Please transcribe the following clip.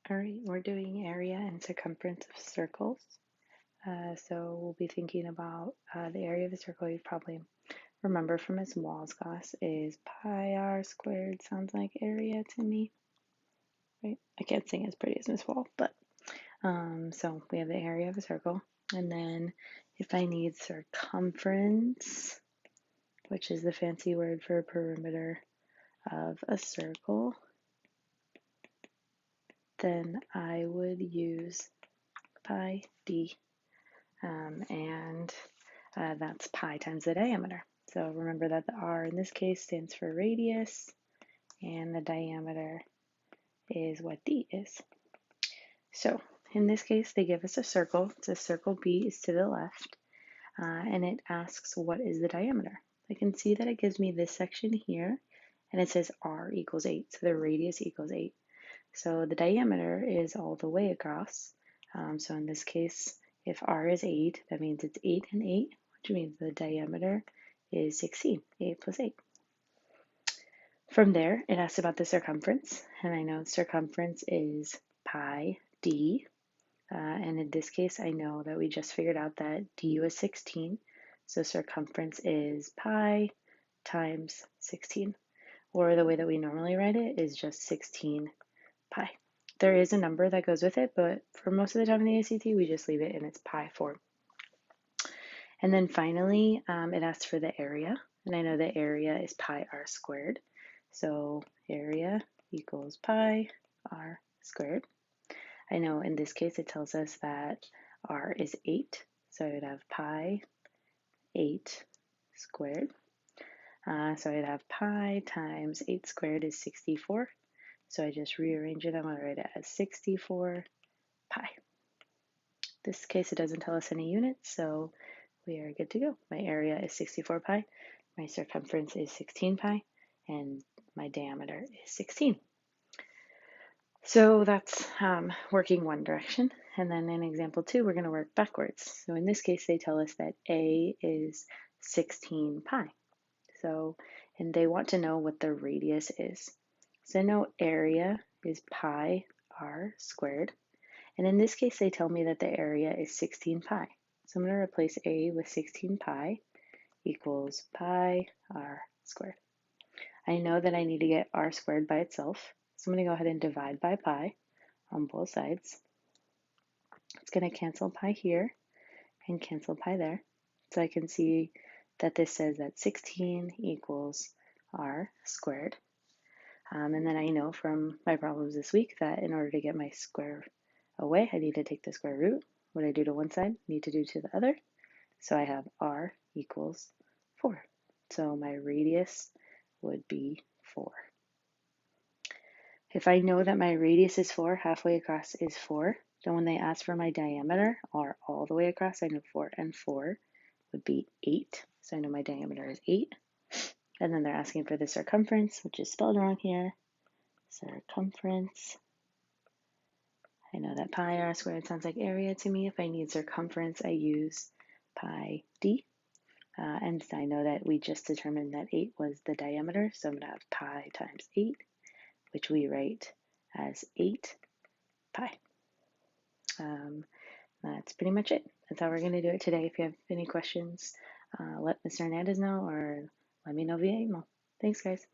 All right, we're doing area and circumference of circles. So we'll be thinking about the area of a circle. You probably remember from Miss Wall's class is pi r squared. Sounds like area to me, right? I can't sing as pretty as Miss Wall, but so we have the area of a circle. And then if I need circumference, which is the fancy word for perimeter of a circle, then I would use pi d. And that's pi times the diameter. So remember that the r in this case stands for radius, and the diameter is what d is. So in this case, they give us a circle. It's a circle B is to the left, and it asks what is the diameter. I can see that it gives me this section here, and it says r equals 8, so the radius equals 8. So the diameter is all the way across. So in this case, if r is 8, that means it's 8 and 8, which means the diameter is 16, 8 plus 8. From there, it asks about the circumference, and I know circumference is pi d, and in this case, I know that we just figured out that d was 16, so circumference is pi times 16, or the way that we normally write it is just 16 pi. There is a number that goes with it, but for most of the time in the ACT, we just leave it in its pi form. And then finally, it asks for the area, and I know the area is pi r squared. So area equals pi r squared. I know in this case, it tells us that r is 8, so I'd have pi 8 squared. So I'd have pi times 8 squared is 64. So I just rearrange it. I'm going to write it as 64 pi. This case, it doesn't tell us any units, so we are good to go. My area is 64 pi, my circumference is 16 pi, and my diameter is 16. So that's working one direction. And then in example 2, we're going to work backwards. So in this case, they tell us that A is 16 pi. So, and they want to know what the radius is. So I know area is pi r squared. And in this case, they tell me that the area is 16 pi. So I'm going to replace A with 16 pi equals pi r squared. I know that I need to get r squared by itself. So I'm going to go ahead and divide by pi on both sides. It's going to cancel pi here and cancel pi there. So I can see that this says that 16 equals r squared. And then I know from my problems this week that in order to get my square away, I need to take the square root. What I do to one side, need to do to the other. So I have r equals 4. So my radius would be 4. If I know that my radius is 4, halfway across is 4, then when they ask for my diameter, r all the way across, I know 4 and 4 would be 8. So I know my diameter is 8. And then they're asking for the circumference, which is spelled wrong here. Circumference. I know that pi r squared sounds like area to me. If I need circumference, I use pi d. And I know that we just determined that 8 was the diameter, so I'm going to have pi times 8, which we write as 8 pi. That's pretty much it. That's how we're going to do it today. If you have any questions, let Mr. Hernandez know or let me know via email. Thanks, guys.